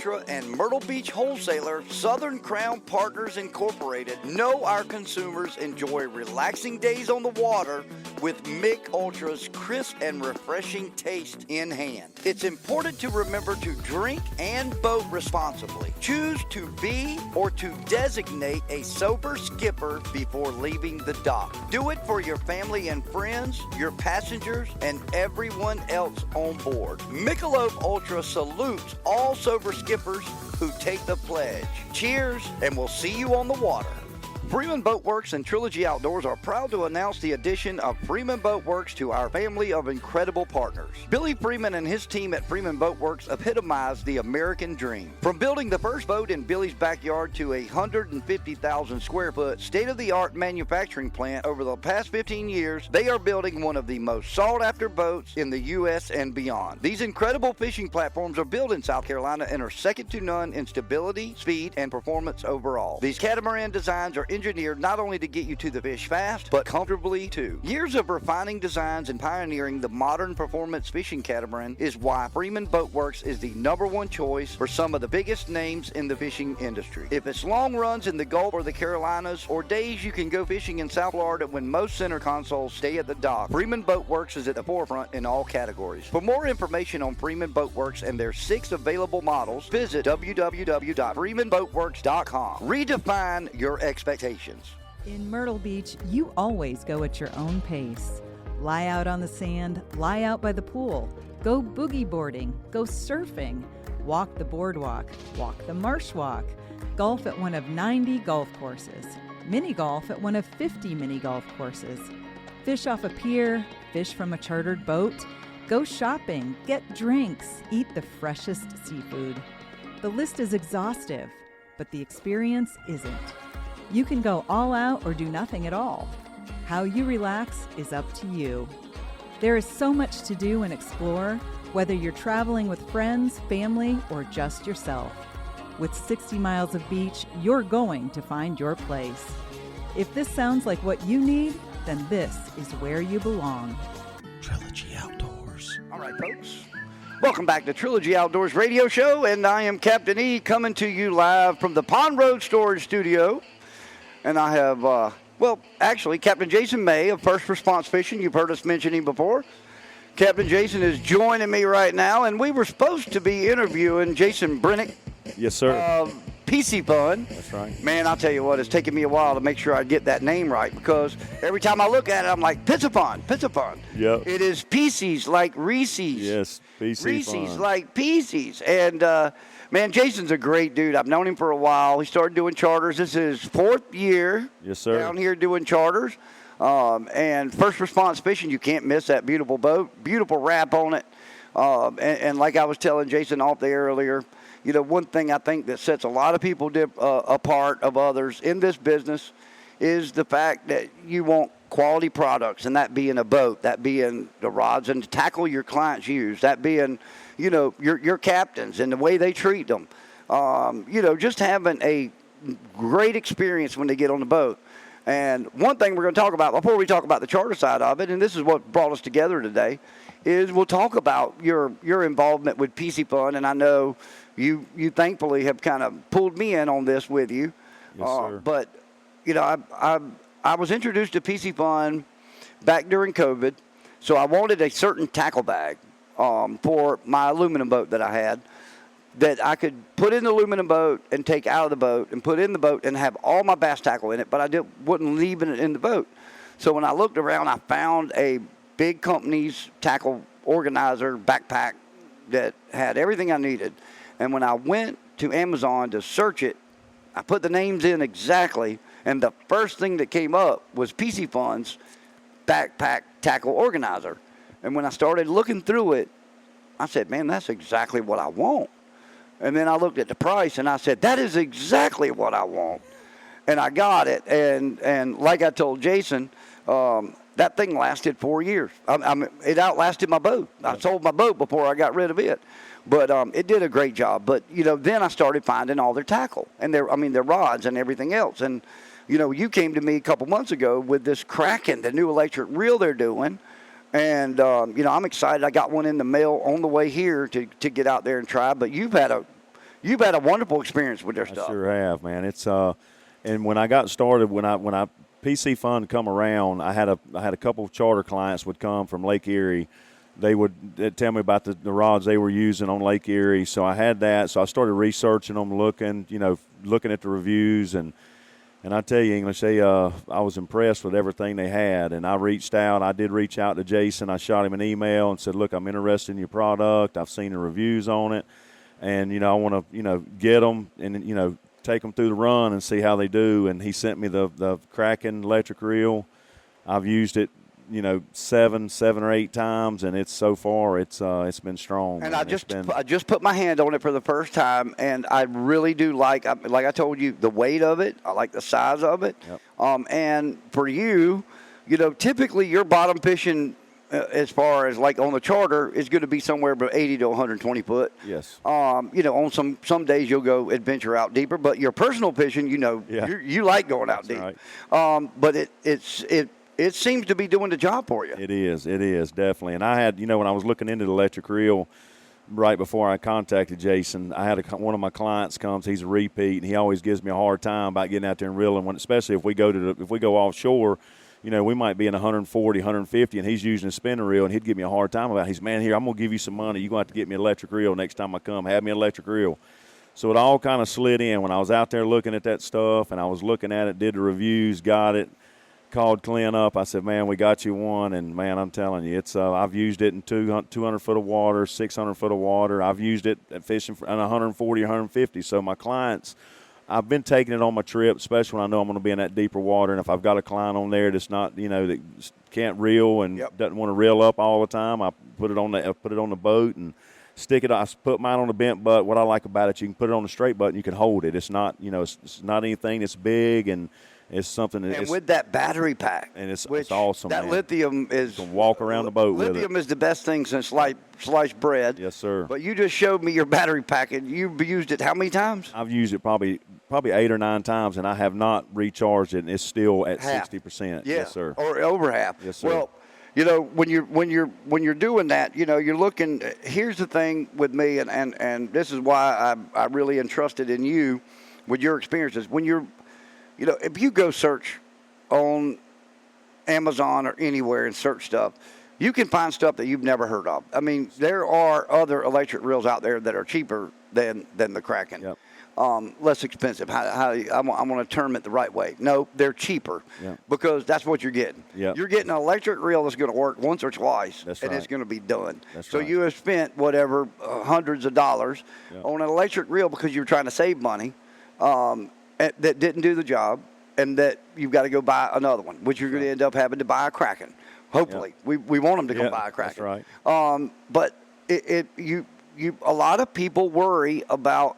Ultra and Myrtle Beach wholesaler Southern Crown Partners Incorporated know our consumers enjoy relaxing days on the water with Mick Ultra's crisp and refreshing taste in hand. It's important to remember to drink and boat responsibly. Choose to be or to designate a sober skipper before leaving the dock. Do it for your family and friends, your passengers, and everyone else on board. Michelob Ultra salutes all sober skippers who take the pledge. Cheers, and we'll see you on the water. Freeman Boat Works and Trilogy Outdoors are proud to announce the addition of Freeman Boat Works to our family of incredible partners. Billy Freeman and his team at Freeman Boat Works epitomize the American dream. From building the first boat in Billy's backyard to a 150,000 square foot state-of-the-art manufacturing plant over the past 15 years, they are building one of the most sought-after boats in the U.S. and beyond. These incredible fishing platforms are built in South Carolina and are second to none in stability, speed, and performance overall. These catamaran designs are engineered not only to get you to the fish fast, but comfortably too. Years of refining designs and pioneering the modern performance fishing catamaran is why Freeman Boat Works is the #1 choice for some of the biggest names in the fishing industry. If it's long runs in the Gulf or the Carolinas, or days you can go fishing in South Florida when most center consoles stay at the dock, Freeman Boat Works is at the forefront in all categories. For more information on Freeman Boat Works and their 6 available models, visit www.freemanboatworks.com. Redefine your expectations. In Myrtle Beach, you always go at your own pace. Lie out on the sand, lie out by the pool, go boogie boarding, go surfing, walk the boardwalk, walk the marsh walk, golf at one of 90 golf courses, mini golf at one of 50 mini golf courses, fish off a pier, fish from a chartered boat, go shopping, get drinks, eat the freshest seafood. The list is exhaustive, but the experience isn't. You can go all out or do nothing at all. How you relax is up to you. There is so much to do and explore, whether you're traveling with friends, family, or just yourself. With 60 miles of beach, you're going to find your place. If this sounds like what you need, then this is where you belong. Trilogy Outdoors. All right, folks. Welcome back to Trilogy Outdoors Radio Show, and I am Captain E coming to you live from the Pond Road Storage Studio. And I have, actually, Captain Jason May of First Response Fishing. You've heard us mention him before. Captain Jason is joining me right now, and we were supposed to be interviewing Jason Brennick. Yes, sir. Of Piscifun. That's right. Man, I'll tell you what, it's taken me a while to make sure I get that name right, because every time I look at it, I'm like, Piscifun. Yep. It is Pieces like Reese's. Yes, Piscifun. Reese's like Pieces. And, man, Jason's a great dude. I've known him for a while. He started doing charters. This is his 4th year. Yes, sir. Down here doing charters. And First Response Fishing, you can't miss that beautiful boat. Beautiful wrap on it. And like I was telling Jason off the air earlier, you know, one thing I think that sets a lot of people apart of others in this business is the fact that you want quality products, and that being a boat, that being the rods and the tackle your clients use, that being, you know, your captains and the way they treat them. You know, just having a great experience when they get on the boat. And one thing we're going to talk about before we talk about the charter side of it, and this is what brought us together today, is we'll talk about your involvement with Piscifun. And I know you thankfully have kind of pulled me in on this with you. Yes, sir. But, you know, I was introduced to Piscifun back during COVID, so I wanted a certain tackle bag for my aluminum boat that I had, that I could put in the aluminum boat and take out of the boat and put in the boat and have all my bass tackle in it, but I wouldn't leave it in the boat. So when I looked around, I found a big company's tackle organizer backpack that had everything I needed. And when I went to Amazon to search it, I put the names in exactly, and the first thing that came up was Piscifun's backpack tackle organizer. And when I started looking through it, I said, man, that's exactly what I want. And then I looked at the price, and I said, that is exactly what I want. And I got it. And like I told Jason, that thing lasted 4 years. It outlasted my boat. I sold my boat before I got rid of it. But it did a great job. But, you know, then I started finding all their tackle and their rods and everything else. And, you know, you came to me a couple months ago with this Kraken, the new electric reel they're doing. And, you know, I'm excited. I got one in the mail on the way here to get out there and try. But you've had you've had a wonderful experience with their I stuff. sure have, man. It's and when I got started, when I Piscifun come around, I had a couple of charter clients would come from Lake Erie. They'd tell me about the rods they were using on Lake Erie. So I had that. So I started researching them, looking at the reviews, and I tell you, English, I was impressed with everything they had. And I reached out. I did reach out to Jason. I shot him an email and said, look, I'm interested in your product. I've seen the reviews on it. And, I want to, get them and, take them through the run and see how they do. And he sent me the Kraken electric reel. I've used it, 7 or 8 times, and it's been strong. And I just put my hand on it for the first time, and I really do like I told you, the weight of it. I like the size of it. Yep. And for you, typically your bottom fishing, as far as like on the charter, is going to be somewhere about 80 to 120 foot. Yes. On some days you'll go adventure out deeper, but your personal fishing, you like going out deep. Right. But it seems to be doing the job for you. It is definitely. And I had, when I was looking into the electric reel right before I contacted Jason, I had one of my clients comes. He's a repeat, and he always gives me a hard time about getting out there and reeling. Especially if we go offshore. We might be in 140, 150, and he's using a spinner reel, and he'd give me a hard time about it. He's, man, here, I'm going to give you some money. You're going to have to get me an electric reel next time I come. Have me an electric reel. So it all kind of slid in when I was out there looking at that stuff, and I was looking at it, did the reviews, got it, called Clint up. I said, man, we got you one, and, man, I'm telling you, it's I've used it in 200 foot of water, 600 foot of water. I've used it at fishing in 140 or 150. So my clients – I've been taking it on my trip, especially when I know I'm going to be in that deeper water. And if I've got a client on there that's not, that can't reel and doesn't want to reel up all the time, I put it on the boat and stick it. I put mine on the bent butt. What I like about it, you can put it on the straight butt and you can hold it. It's not, it's not anything that's big, and it's something that. And with that battery pack, and it's awesome. That man. Lithium is. You can walk around the boat with it. Lithium is the best thing since sliced bread. Yes, sir. But you just showed me your battery pack, and you've used it how many times? I've used it probably 8 or 9 times, and I have not recharged it, and it's still at 60%. Yeah. Yes, sir. Or over half. Yes, sir. Well, when you're doing that, you're looking. Here's the thing with me, and this is why I really entrusted in you with your experiences. When you're, if you go search on Amazon or anywhere and search stuff, you can find stuff that you've never heard of. I mean, there are other electric reels out there that are cheaper than the Kraken. Yep. Less expensive. I'm going to term it the right way. No, they're cheaper because that's what you're getting. Yep. You're getting an electric reel that's going to work once or twice, That's and right. it's going to be done. That's so right. you have spent whatever hundreds of dollars on an electric reel because you're trying to save money that didn't do the job, and that you've got to go buy another one, which you're going to end up having to buy a Kraken. Hopefully, we want them to go buy a Kraken. That's right. But you a lot of people worry about.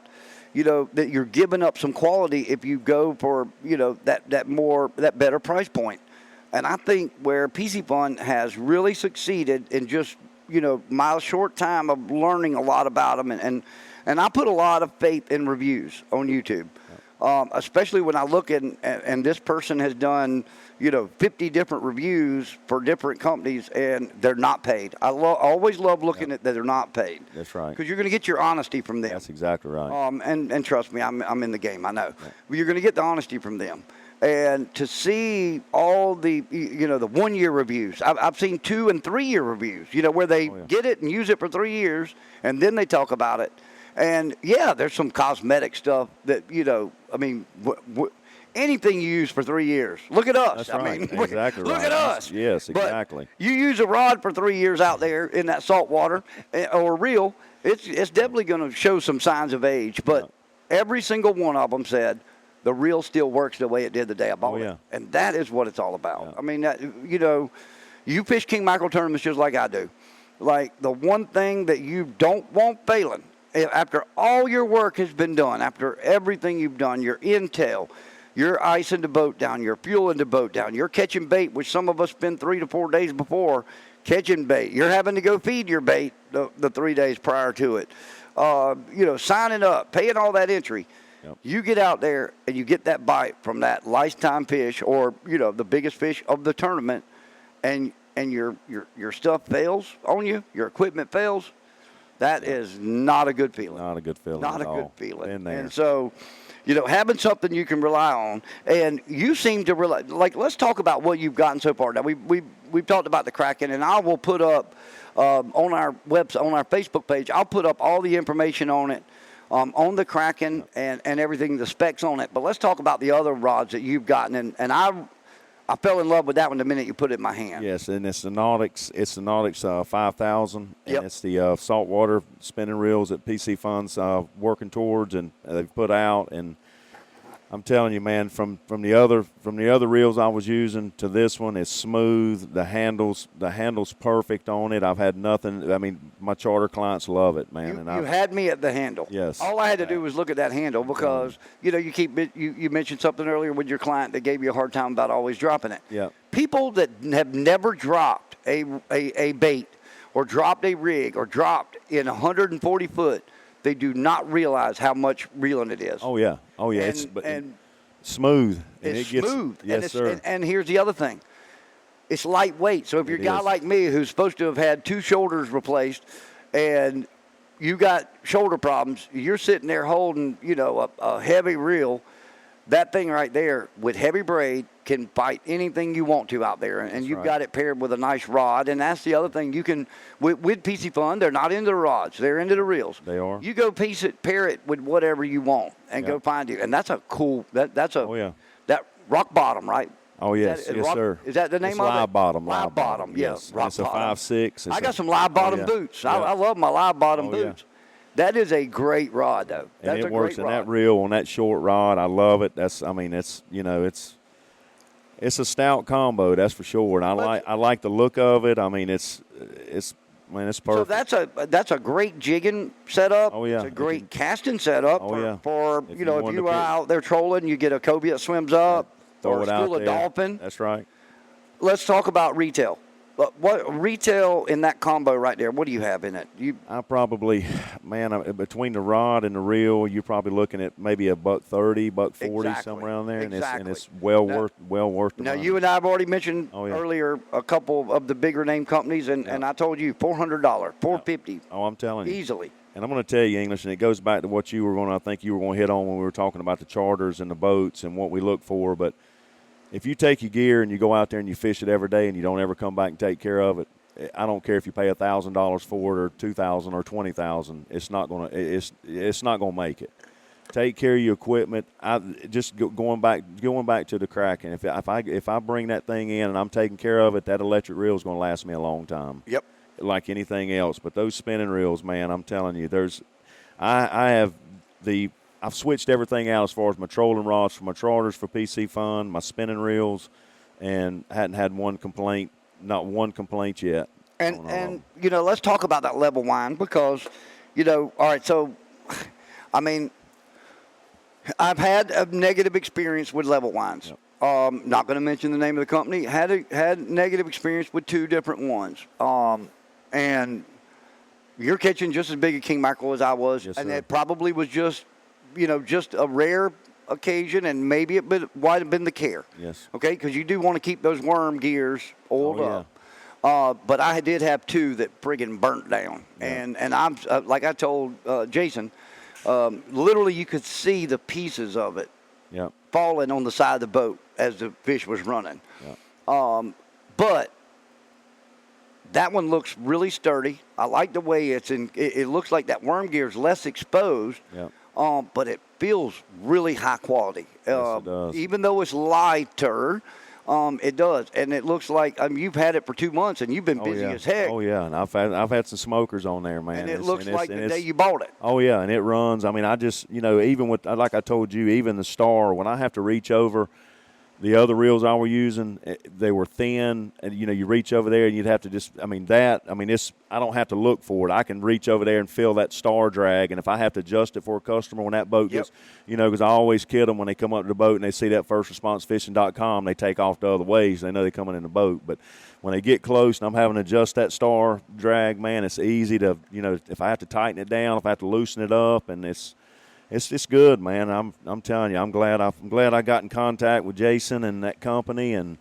That you're giving up some quality if you go for, that better price point. And I think where Piscifun has really succeeded in just, my short time of learning a lot about them. And I put a lot of faith in reviews on YouTube, especially when I look at, and this person has done, 50 different reviews for different companies, and they're not paid. I always love looking at that they're not paid. That's right. Because you're going to get your honesty from them. That's exactly right. And trust me, I'm in the game. I know. Right. But you're going to get the honesty from them. And to see all the, the 1 year reviews, I've seen 2 and 3 year reviews, where they get it and use it for 3 years, and then they talk about it. And there's some cosmetic stuff that, anything you use for 3 years. Look at us. That's right. Exactly look right. at us. Yes, exactly. But you use a rod for 3 years out there in that salt water or reel, it's definitely going to show some signs of age. But every single one of them said the reel still works the way it did the day I bought it. And that is what it's all about. Yeah. I mean, you fish king mackerel tournaments just like I do. Like the one thing that you don't want failing, after all your work has been done, after everything you've done, your intel, you're icing the boat down, you're fueling the boat down, you're catching bait, which some of us spend 3 to 4 days before catching bait. You're having to go feed your bait the 3 days prior to it. Signing up, paying all that entry. Yep. You get out there and you get that bite from that lifetime fish or, the biggest fish of the tournament, and your stuff fails on you, your equipment fails. That is not a good feeling. Not a good feeling. Not at a all. good feeling. Been there. And so, having something you can rely on, and you seem to rely. Like, let's talk about what you've gotten so far. Now, we've talked about the Kraken, and I will put up on our website, on our Facebook page, I'll put up all the information on it, on the Kraken and everything, the specs on it. But let's talk about the other rods that you've gotten, and I fell in love with that one the minute you put it in my hand. Yes, and it's the Nautics. It's the Nautics 5000, and Yep. it's the saltwater spinning reels that Piscifun's working towards, and they've put out. And I'm telling you, man, from the other reels I was using to this one, it's smooth. The handle's perfect on it. I've had nothing. I mean, my charter clients love it, man. You had me at the handle. Yes. All I had to do was look at that handle because you mentioned something earlier with your client that gave you a hard time about always dropping it. Yeah. People that have never dropped a bait or dropped a rig or dropped in 140 foot, they do not realize how much reeling it is. Oh yeah. And smooth. And it's it gets, smooth. Yes, sir. And here's the other thing. It's lightweight. So if you're a guy is. like me who's supposed to have had 2 shoulders replaced and you got shoulder problems, you're sitting there holding, a heavy reel. That thing right there with heavy braid can bite anything you want to out there. And you've got it paired with a nice rod. And that's the other thing. You can, with Piscifun, they're not into the rods. They're into the reels. They are. You go pair it with whatever you want and go find it. And that's a cool, that's a, Oh, yeah. that rock bottom, right? Oh, yes. Yes, sir. Is that the name it's of it? live bottom. Live bottom, yes. Rock It's a bottom. 5.6. I got some live bottom boots. Yeah. I love my live bottom boots. Yeah. That is a great rod, though. That's And it a works great in rod. that reel on that short rod. I love it. It's a stout combo, that's for sure. And I like the look of it. I mean, it's perfect. So that's a great jigging setup. Oh, yeah. It's a great casting setup for If if wanted you to are out there trolling, you get a cobia that swims up Throw or a it out school of there. dolphin. That's right. Let's talk about retail. What retail in that combo right there? What do you have in it? I probably, between the rod and the reel, you're probably looking at maybe $130, $140, Exactly. somewhere around there, Exactly. and it's well worth the Now, money. you and I have already mentioned Oh, yeah. earlier a couple of the bigger name companies, and I told you $400, $450, Oh, I'm telling you. easily. And I'm going to tell you, English, and it goes back to what I think you were going to hit on when we were talking about the charters and the boats and what we look for. But if you take your gear and you go out there and you fish it every day and you don't ever come back and take care of it, I don't care if you pay $1,000 for it or $2,000 or $20,000. It's not going to make it. Take care of your equipment. Going back to the Kraken. If I bring that thing in and I'm taking care of it, that electric reel is going to last me a long time. Yep. Like anything else. But those spinning reels, man, I'm telling you, I've switched everything out as far as my trolling rods for my charters for Piscifun, my spinning reels, and hadn't had one complaint. Not one complaint yet. And let's talk about that level wind because, all right, so, I mean, I've had a negative experience with level winds. Yep. Not going to mention the name of the company. Had negative experience with 2 different ones. And you're catching just as big a king mackerel as I was. Yes, and sir. it probably was just a rare occasion, and maybe it might have been the care. Yes. Okay, because you do want to keep those worm gears oiled up. But I did have 2 that friggin' burnt down. Yeah. And I'm like I told Jason, literally you could see the pieces of it Yep. falling on the side of the boat as the fish was running. Yep. But that one looks really sturdy. I like the way it looks like that worm gear is less exposed. Yep. But it feels really high quality. Yes, it does. Even though it's lighter, it does. And it looks like you've had it for 2 months and you've been busy as heck. Oh yeah, and I've had some smokers on there, man. And it looks like the day you bought it. Oh yeah, and it runs. I mean, I just even with, like I told you, even the Star, when I have to reach over. The other reels I were using, they were thin, and you reach over there and you'd have to I don't have to look for it. I can reach over there and feel that Star drag, and if I have to adjust it for a customer when that boat gets, because I always kid them when they come up to the boat and they see that firstresponsefishing.com, they take off the other ways. They know they're coming in the boat, but when they get close and I'm having to adjust that Star drag, man, it's easy to, if I have to tighten it down, if I have to loosen it up, and it's good, man. I'm telling you, I'm glad I got in contact with Jason and that company, and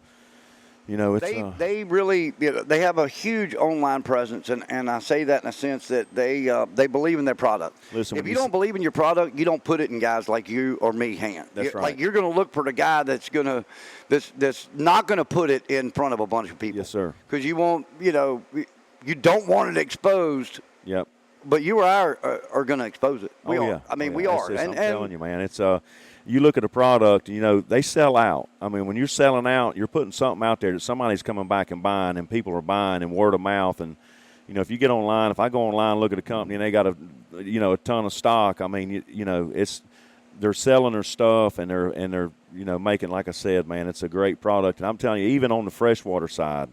You know, it's they really, they have a huge online presence, and I say that in a sense that they believe in their product. Listen, if you don't believe in your product, you don't put it in guys like you or me hand. That's right. Like, you're going to look for the guy that's not going to put it in front of a bunch of people. Yes, sir. Because you won't, you don't want it exposed. Yep. But you or I are going to expose it. We are. Yeah. I mean, we It's are. just, I'm telling you, man. It's you look at a product, they sell out. I mean, when you're selling out, you're putting something out there that somebody's coming back and buying, and people are buying, and word of mouth. And if you get online, if I go online and look at a company and they got a ton of stock, I mean, they're selling their stuff, and they're making, like I said, man, it's a great product. And I'm telling you, even on the freshwater side,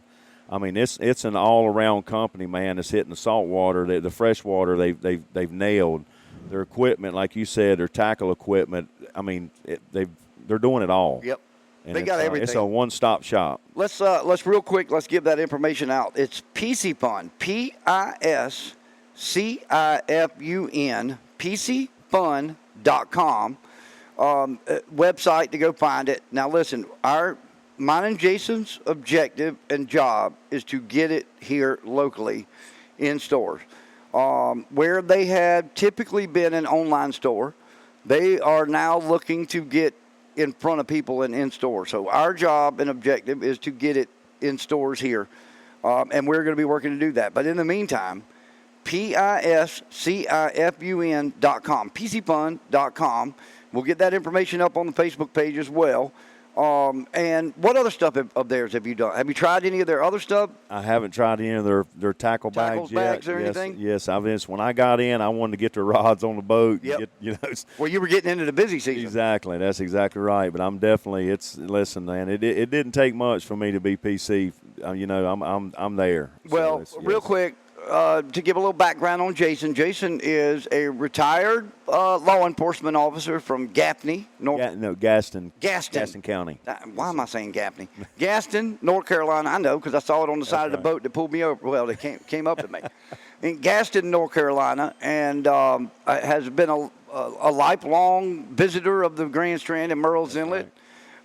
I mean, it's an all-around company, man. That's hitting the saltwater, the freshwater. They've nailed their equipment, like you said, their tackle equipment. I mean, they're doing it all. Yep. And they got everything. It's a one-stop shop. Let's real quick. Let's give that information out. It's Piscifun, Piscifun, Piscifun.com website to go find it. Now, listen, mine and Jason's objective and job is to get it here locally in stores. Where they had typically been an online store, they are now looking to get in front of people and in stores. So our job and objective is to get it in stores here, and we're going to be working to do that. But in the meantime, Piscifun.com, Piscifun.com. We'll get that information up on the Facebook page as well. And what other stuff of theirs have you done? Have you tried any of their other stuff? I haven't tried any of their tackle bags yet. Or anything? Yes, when I got in, I wanted to get the rods on the boat. Yep. Well, you were getting into the busy season. Exactly. That's exactly right. But I'm definitely. Listen, man. It didn't take much for me to be PC. I'm there. Well, real quick. To give a little background on Jason. Jason is a retired law enforcement officer from Gaffney, Gaston. Gaston County. Why am I saying Gaffney? Gaston, North Carolina. I know because I saw it on the side of the boat that pulled me over. Well, they came up to me. In Gaston, North Carolina, and has been a lifelong visitor of the Grand Strand and Murrells Inlet.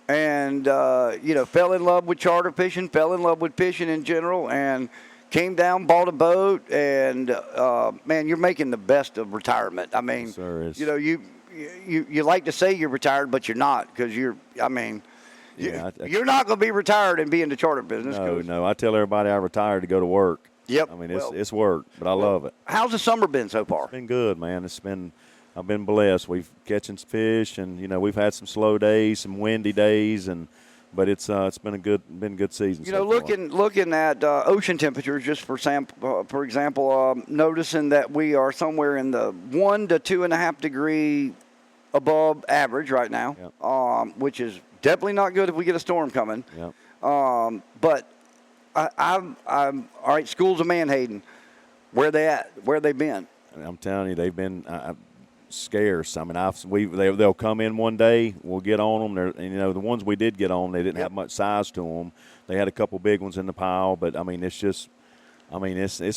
Right. And, fell in love with charter fishing, fell in love with fishing in general, and came down, bought a boat, and man, you're making the best of retirement. I mean, you like to say you're retired, but you're not, because you're not going to be retired and be in the charter business. No. I tell everybody I retired to go to work. Yep. I mean, it's work, but I love it. How's the summer been so far? It's been good, man. I've been blessed. We've catching fish, and we've had some slow days, some windy days, but it's been a good season. Looking at ocean temperatures, just for example, noticing that we are somewhere in the 1 to 2.5 degree above average right now, yep. Which is definitely not good if we get a storm coming. Yep. But I'm all right. Schools of Manhattan, where they at? Where they been? I'm telling you, they've been. Scarce. I mean, they'll come in one day. We'll get on them. The ones we did get on, they didn't have much size to them. They had a couple big ones in the pile, but I mean, it's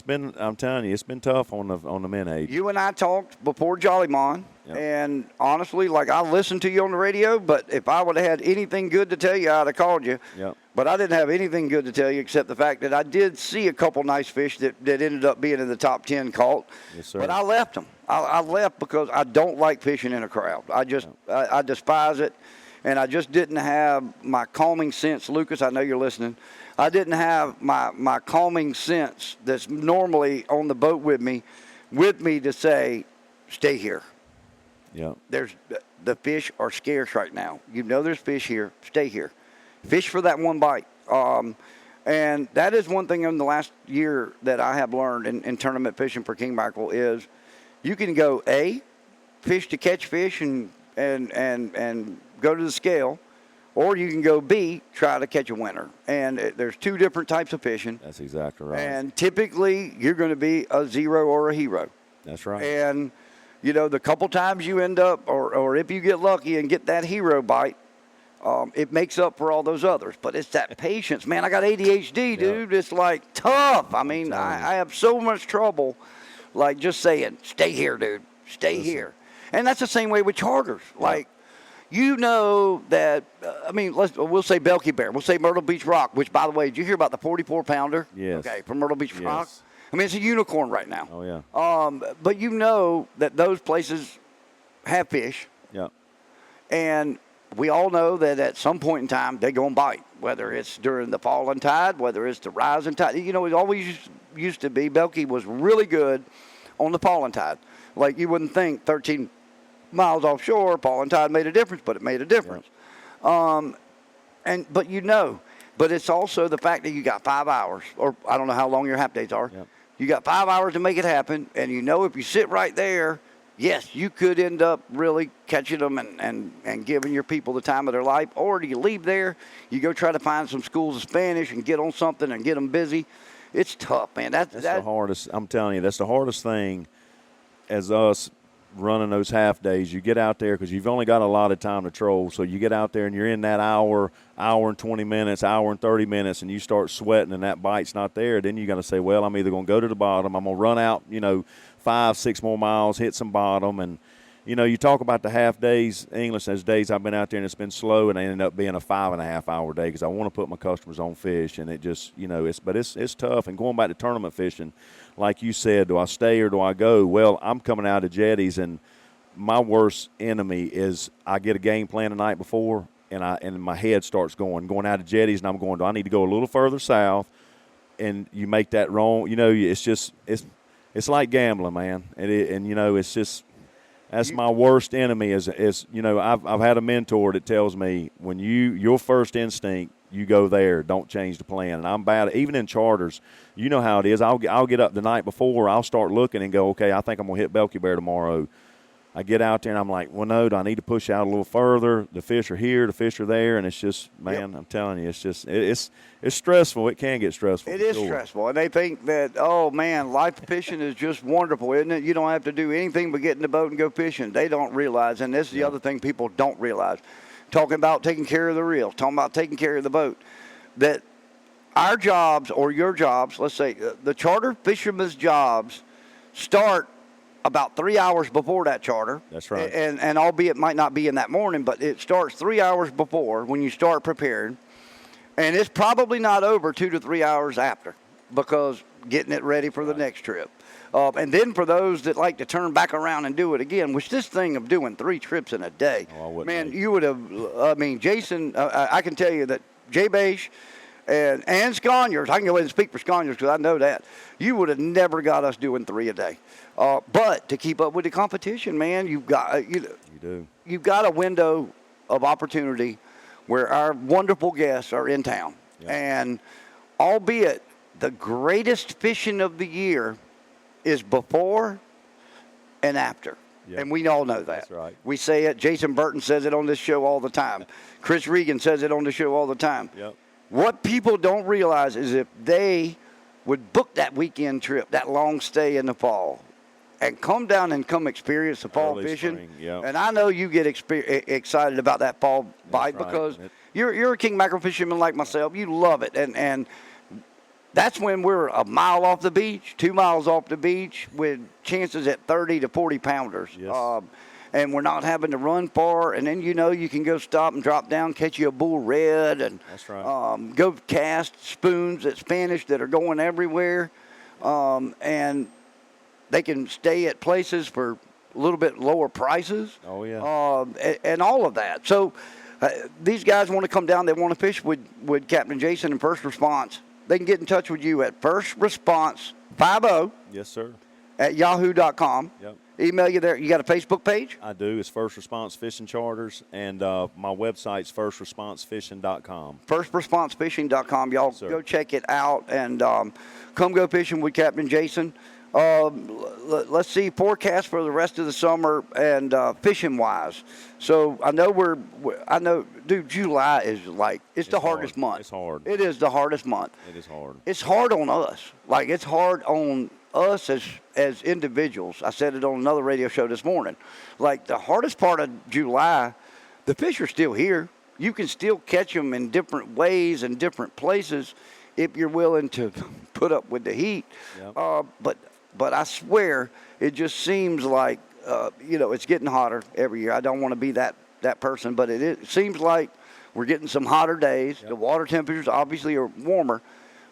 been. I'm telling you, it's been tough on the menhaden. You and I talked before Jollymon, yep. And honestly, like, I listened to you on the radio, but if I would have had anything good to tell you, I'd have called you. Yep. But I didn't have anything good to tell you except the fact that I did see a couple nice fish that ended up being in the top 10 caught. Yes, sir. But I left them. I left because I don't like fishing in a crowd. I despise it, and I just didn't have my calming sense. Lucas, I know you're listening. I didn't have my calming sense that's normally on the boat with me to say, stay here. Yeah. The fish are scarce right now. There's fish here. Stay here. Fish for that one bite. And that is one thing in the last year that I have learned in tournament fishing for king mackerel is you can go fish to catch fish and go to the scale, or you can go B, try to catch a winner. And there's two different types of fishing. That's exactly right. And typically you're going to be a zero or a hero. That's right. And the couple times you end up, or if you get lucky and get that hero bite, it makes up for all those others. But it's that patience. Man, I got ADHD, dude. It's like tough. I mean, I have so much trouble, like just saying, stay here, dude. Stay here. And that's the same way with charters. Like, you know that, we'll say Belky Bear. We'll say Myrtle Beach Rock, which, by the way, did you hear about the 44-pounder? Yes. Okay, from Myrtle Beach Rock? Yes. I mean, it's a unicorn right now. Oh, yeah. But you know that those places have fish. Yeah. And we all know that at some point in time, they go and bite, whether it's during the falling tide, whether it's the rising tide. You know, it always used to be Belky was really good on the falling tide. Like, you wouldn't think 13 miles offshore, falling tide made a difference, but it made a difference. But it's also the fact that you got 5 hours, or I don't know how long your half days are. Yep. You got 5 hours to make it happen, and you know if you sit right there, yes, you could end up really catching them and giving your people the time of their life. Or do you leave there, you go try to find some schools of Spanish and get on something and get them busy. It's tough, man. That's the hardest. I'm telling you, that's the hardest thing as us running those half days. You get out there because you've only got a lot of time to troll. So you get out there and you're in that hour and 20 minutes, hour and 30 minutes, and you start sweating and that bite's not there. Then you got to say, well, I'm either going to go to the bottom, I'm going to run out, 5-6 more miles, hit some bottom. And, you talk about the half days, English, those days I've been out there and it's been slow, and it ended up being a 5.5-hour day because I want to put my customers on fish. And it just, it's tough. And going back to tournament fishing, like you said, do I stay or do I go? Well, I'm coming out of jetties, and my worst enemy is I get a game plan the night before, and my head starts going out of jetties, and I'm going, do I need to go a little further south? And you make that wrong. It's like gambling, man. It's just that's my worst enemy. Is I've had a mentor that tells me when your first instinct, you go there. Don't change the plan. And I'm bad. Even in charters, you know how it is. I'll get up the night before. I'll start looking and go, okay, I think I'm gonna hit Belky Bear tomorrow. I get out there and I'm like, well, no, do I need to push out a little further? The fish are here, the fish are there, and it's just, man, I'm telling you, it's just, it's stressful. It can get stressful. It is stressful, and they think that, oh man, life fishing is just wonderful, isn't it? You don't have to do anything but get in the boat and go fishing. They don't realize, and this is the other thing people don't realize. Talking about taking care of the reel, talking about taking care of the boat, that our jobs or your jobs, let's say the charter fishermen's jobs start about 3 hours before that charter. That's right. And albeit it might not be in that morning, but it starts 3 hours before when you start preparing. And it's probably not over 2 to 3 hours after, because getting it ready for the next trip. And then for those that like to turn back around and do it again, which this thing of doing 3 trips in a day, man, you would have, Jason, I can tell you that J-Bash and Sconyers, I can go ahead and speak for Sconyers because I know that, you would have never got us doing 3 a day. But to keep up with the competition, man, you've got you've got a window of opportunity where our wonderful guests are in town. Yep. And albeit the greatest fishing of the year is before and after. Yep. And we all know that. That's right. We say it. Jason Burton says it on this show all the time. Chris Regan says it on the show all the time. Yep. What people don't realize is if they would book that weekend trip, that long stay in the fall, and come down and come experience the fall early fishing. Spring, yep. And I know you get excited about that fall bite because you're a king mackerel fisherman like myself. You love it. And that's when we're a mile off the beach, 2 miles off the beach with chances at 30 to 40 pounders. Yes. And we're not having to run far. And then, you can go stop and drop down, catch you a bull red. And that's right. Go cast spoons at Spanish that are going everywhere. And they can stay at places for a little bit lower prices. Oh, yeah. And all of that. So these guys want to come down. They want to fish with Captain Jason and First Response. They can get in touch with you at firstresponse50 Yes, sir. at yahoo.com. Yep. Email you there. You got a Facebook page? I do. It's First Response Fishing Charters, and my website's firstresponsefishing.com. Firstresponsefishing.com. Y'all go check it out and come go fishing with Captain Jason. Let's see forecast for the rest of the summer and fishing wise. So I know, dude, July is it's the hardest month. It's hard. It is the hardest month. It is hard. It's hard on us. It's hard on us as individuals. I said it on another radio show this morning. The hardest part of July, the fish are still here. You can still catch them in different ways and different places if you're willing to put up with the heat. Yep. But I swear, it just seems like, it's getting hotter every year. I don't want to be that that person, but it seems like we're getting some hotter days. Yep. The water temperatures obviously are warmer,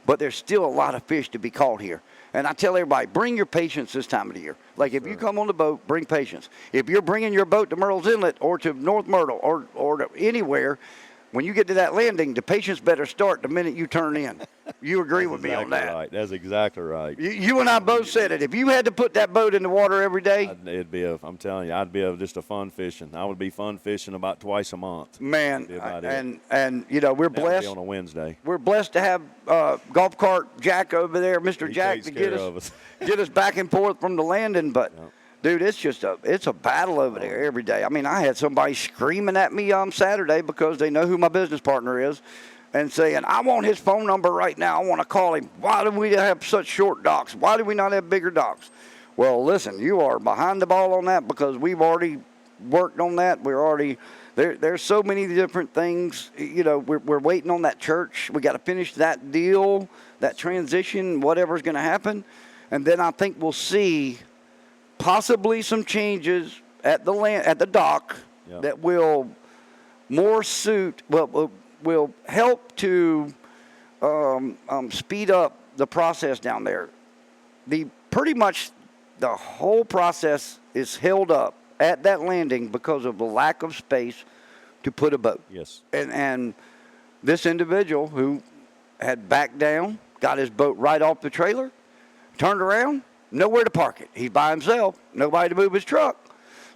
but there's still a lot of fish to be caught here. And I tell everybody, bring your patience this time of the year. Like if you come on the boat, bring patience. If you're bringing your boat to Myrtle's Inlet or to North Myrtle or to anywhere, when you get to that landing, the patience better start the minute you turn in. You agree with me on that? Right. That's exactly right. You and I both said it. If you had to put that boat in the water every day, I'm telling you, I'd be just a fun fishing. I would be fun fishing about twice a month. Man, and you know, we're blessed. Be on a Wednesday. We're blessed to have golf cart Jack over there, Mr. Jack, to get us back and forth from the landing. But dude, it's a battle over there every day. I mean, I had somebody screaming at me on Saturday because they know who my business partner is and saying, I want his phone number right now. I want to call him. Why do we have such short docks? Why do we not have bigger docks? Well, listen, you are behind the ball on that because we've already worked on that. We're already there's so many different things. You know, we're waiting on that church. We got to finish that deal, that transition, whatever's going to happen. And then I think we'll see possibly some changes at the dock that will more suit, will help to speed up the process down there. Pretty much the whole process is held up at that landing because of the lack of space to put a boat. Yes. And this individual who had backed down, got his boat right off the trailer, turned around, nowhere to park it. He's by himself, nobody to move his truck.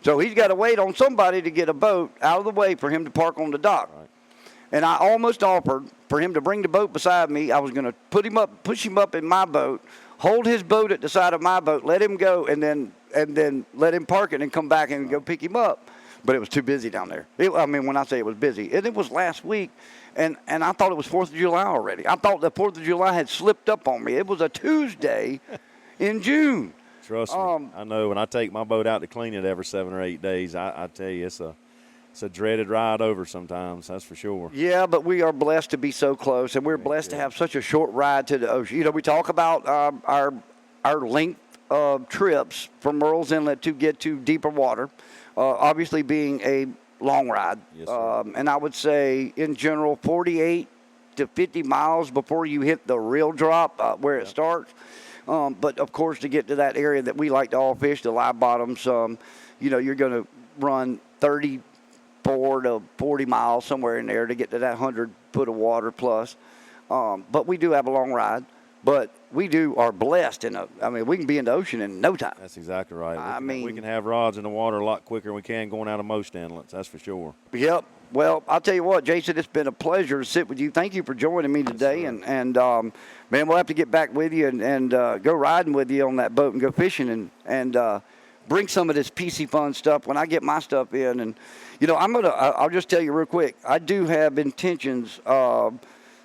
So he's got to wait on somebody to get a boat out of the way for him to park on the dock. Right. And I almost offered for him to bring the boat beside me. I was going to push him up in my boat, hold his boat at the side of my boat, let him go, and then let him park it and come back and go pick him up. But it was too busy down there. When I say it was busy, and it was last week, and I thought it was 4th of July already. I thought the 4th of July had slipped up on me. It was a Tuesday in June. Trust me, I know. When I take my boat out to clean it every 7 or 8 days, I tell you, it's a dreaded ride over sometimes, that's for sure. Yeah, but we are blessed to be so close, and we're blessed to have such a short ride to the ocean. You know, we talk about our length of trips from Myrtle's Inlet to get to deeper water, obviously being a long ride. Yes, sir. And I would say, in general, 48 to 50 miles before you hit the real drop where it starts. But, of course, to get to that area that we like to all fish, the live bottoms, you're going to run 34 to 40 miles somewhere in there to get to that 100 foot of water plus. But we do have a long ride. But we are blessed. We can be in the ocean in no time. That's exactly right. We can have rods in the water a lot quicker than we can going out of most inlets. That's for sure. Yep. Well, I'll tell you what, Jason, it's been a pleasure to sit with you. Thank you for joining me today. Yes, and man, we'll have to get back with you and go riding with you on that boat and go fishing and bring some of this Piscifun stuff when I get my stuff in. And, I'll just tell you real quick, I do have intentions of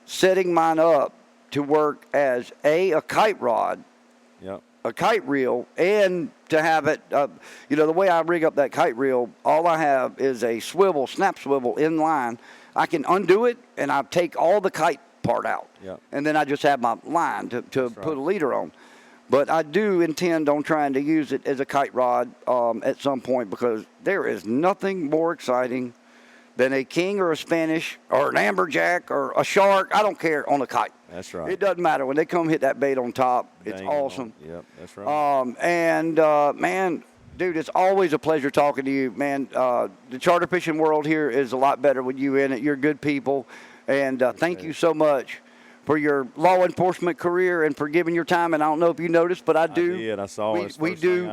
setting mine up to work as a kite rod, a kite reel, and to have it, the way I rig up that kite reel, all I have is a snap swivel in line. I can undo it, and I take all the kite part out. And then I just have my line to put a leader on. But I do intend on trying to use it as a kite rod at some point because there is nothing more exciting than a king or a Spanish or an amberjack or a shark, I don't care, on a kite. That's right. It doesn't matter. When they come hit that bait on top, it's awesome. Yep, that's right. Man, dude, it's always a pleasure talking to you, man. The charter fishing world here is a lot better with you in it. You're good people. And thank you so much for your law enforcement career and for giving your time. And I don't know if you noticed, but I do. I did. I saw it. We do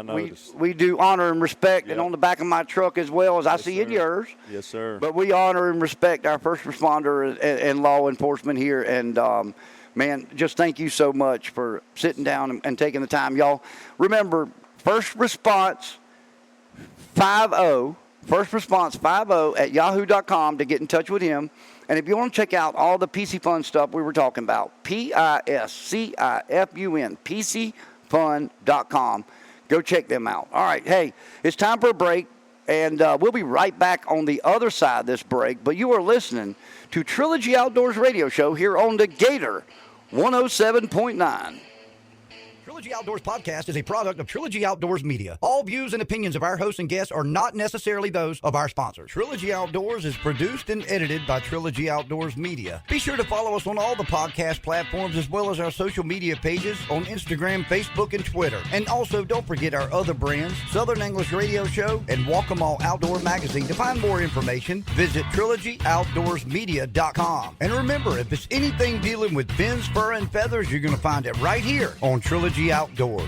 honor and respect, and on the back of my truck as well as I see in yours. Yes, sir. But we honor and respect our first responder and law enforcement here. And, man, just thank you so much for sitting down and taking the time. Y'all, remember, First Response 50 at yahoo.com to get in touch with him. And if you want to check out all the Piscifun stuff we were talking about, Piscifun, Piscifun.com. Go check them out. All right, hey, it's time for a break, and we'll be right back on the other side of this break. But you are listening to Trilogy Outdoors Radio Show here on the Gator 107.9. Trilogy Outdoors Podcast is a product of Trilogy Outdoors Media. All views and opinions of our hosts and guests are not necessarily those of our sponsors. Trilogy Outdoors is produced and edited by Trilogy Outdoors Media. Be sure to follow us on all the podcast platforms as well as our social media pages on Instagram, Facebook, and Twitter. And also don't forget our other brands, Southern English Radio Show and Walk 'Em All Outdoor Magazine. To find more information, visit TrilogyOutdoorsMedia.com. And remember, if it's anything dealing with fins, fur, and feathers, you're going to find it right here on Trilogy Outdoors.